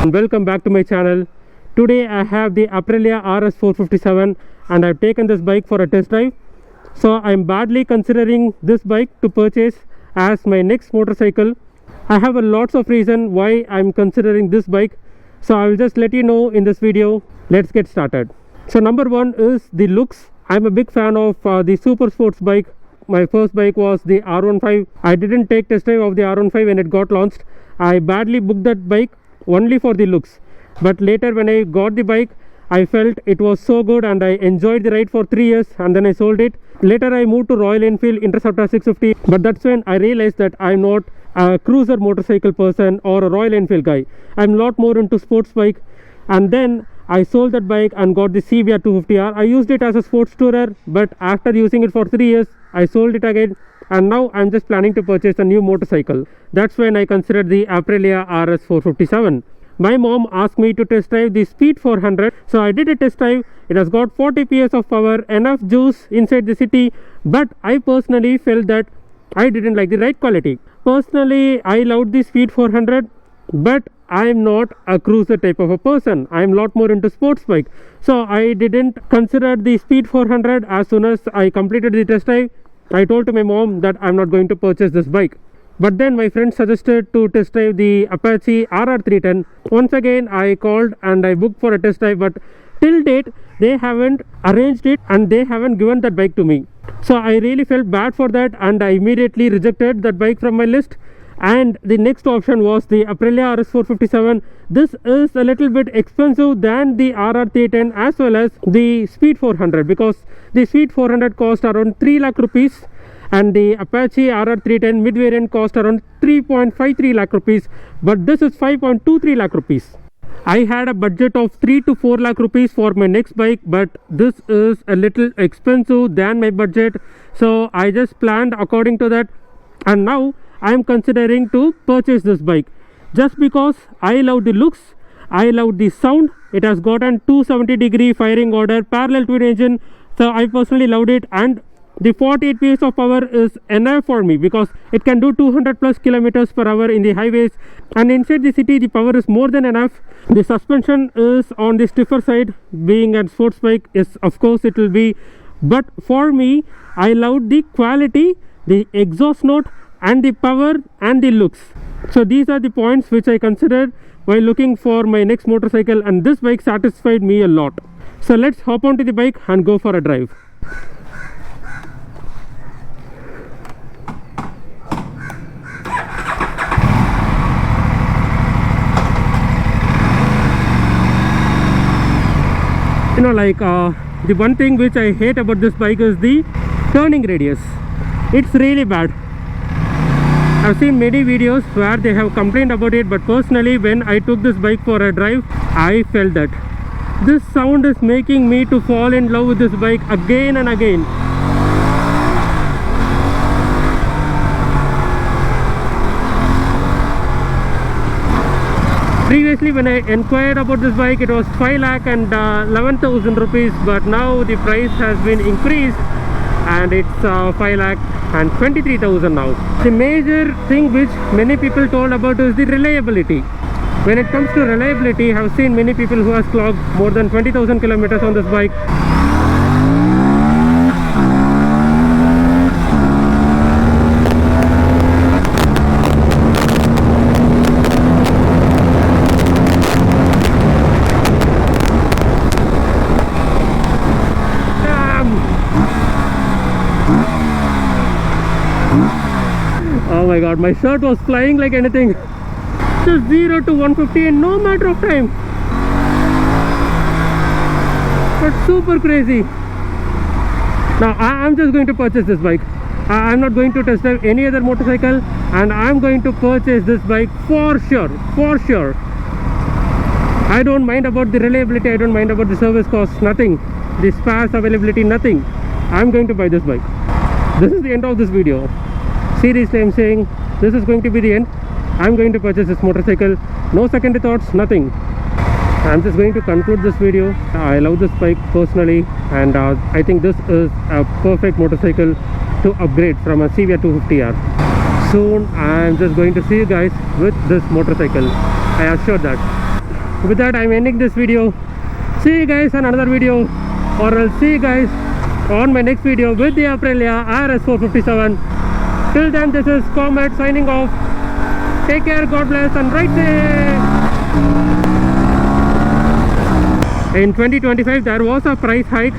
and welcome back to my channel. Today I have the Aprilia RS457 and I've taken this bike for a test drive. So I'm badly considering this bike to purchase as my next motorcycle. I have a lots of reason why I'm considering this bike, so I will just let you know in this video. Let's get started. So number one is the looks. I'm a big fan of the super sports bike. My first bike was the R15. I didn't take test drive of the R15 when it got launched. I badly booked that bike only for the looks, but later when I got the bike, I felt it was so good and I enjoyed the ride for 3 years, and then I sold it. Later I moved to Royal Enfield Interceptor 650, but that's when I realized that I'm not a cruiser motorcycle person or a Royal Enfield guy. I'm a lot more into sports bike, and then I sold that bike and got the CBR 250R. I used it as a sports tourer, but after using it for 3 years, I sold it again, and now I'm just planning to purchase a new motorcycle. That's when I considered the Aprilia RS457. My mom asked me to test drive the Speed 400, so I did a test drive. It has got 40 PS of power, enough juice inside the city, but I personally felt that I didn't like the ride quality. Personally, I loved the Speed 400, but I'm not a cruiser type of a person. I'm a lot more into sports bike, so I didn't consider the Speed 400. As soon as I completed the test drive, I told to my mom that I'm not going to purchase this bike. But then my friend suggested to test drive the Apache RR310. Once again I called and I booked for a test drive, but till date they haven't arranged it and they haven't given that bike to me. So I really felt bad for that, and I immediately rejected that bike from my list. And the next option was the Aprilia RS457. This is a little bit expensive than the RR310 as well as the Speed 400, because the Speed 400 cost around 3 lakh rupees and the Apache RR310 mid variant cost around 3.53 lakh rupees, but this is 5.23 lakh rupees. I had a budget of 3 to 4 lakh rupees for my next bike, but this is a little expensive than my budget, so I just planned according to that, and now I am considering to purchase this bike just because I love the looks, I love the sound. It has gotten 270-degree firing order, parallel twin engine, so I personally loved it, and the 48 PS of power is enough for me because it can do 200 plus kilometers per hour in the highways, and inside the city the power is more than enough. The suspension is on the stiffer side, being a sports bike, yes, of course it will be, but for me I loved the quality, the exhaust note, and the power and the looks. So these are the points which I considered while looking for my next motorcycle, and this bike satisfied me a lot. So let's hop onto the bike and go for a drive. You know, like the one thing which I hate about this bike is the turning radius. It's really bad. I've seen many videos where they have complained about it, but personally when I took this bike for a drive, I felt that this sound is making me to fall in love with this bike again and again. Previously when I inquired about this bike, it was 5 lakh and 11,000 rupees, but now the price has been increased and it's 5 lakh and 23,000 now. The major thing which many people told about is the reliability. When it comes to reliability, I have seen many people who has clocked more than 20,000 kilometers on this bike. Oh my god, my shirt was flying like anything. Just 0 to 150 in no matter of time. But super crazy. Now I'm just going to purchase this bike. I'm not going to test drive any other motorcycle, and I'm going to purchase this bike for sure. For sure. I don't mind about the reliability, I don't mind about the service cost, nothing. The spares availability, nothing. I'm going to buy this bike. This is the end of this video. Seriously, I'm saying this is going to be the end. I'm going to purchase this motorcycle. No second thoughts, nothing. I'm just going to conclude this video. I love this bike personally, and I think this is a perfect motorcycle to upgrade from a CBR 250R. Soon I'm just going to see you guys with this motorcycle, I assure that. with that I'm ending this video. See you guys on another video, or I'll see you guys on my next video with the Aprilia RS457. Till then, this is Comet signing off. Take care, God bless, and ride safe. In 2025 there was a price hike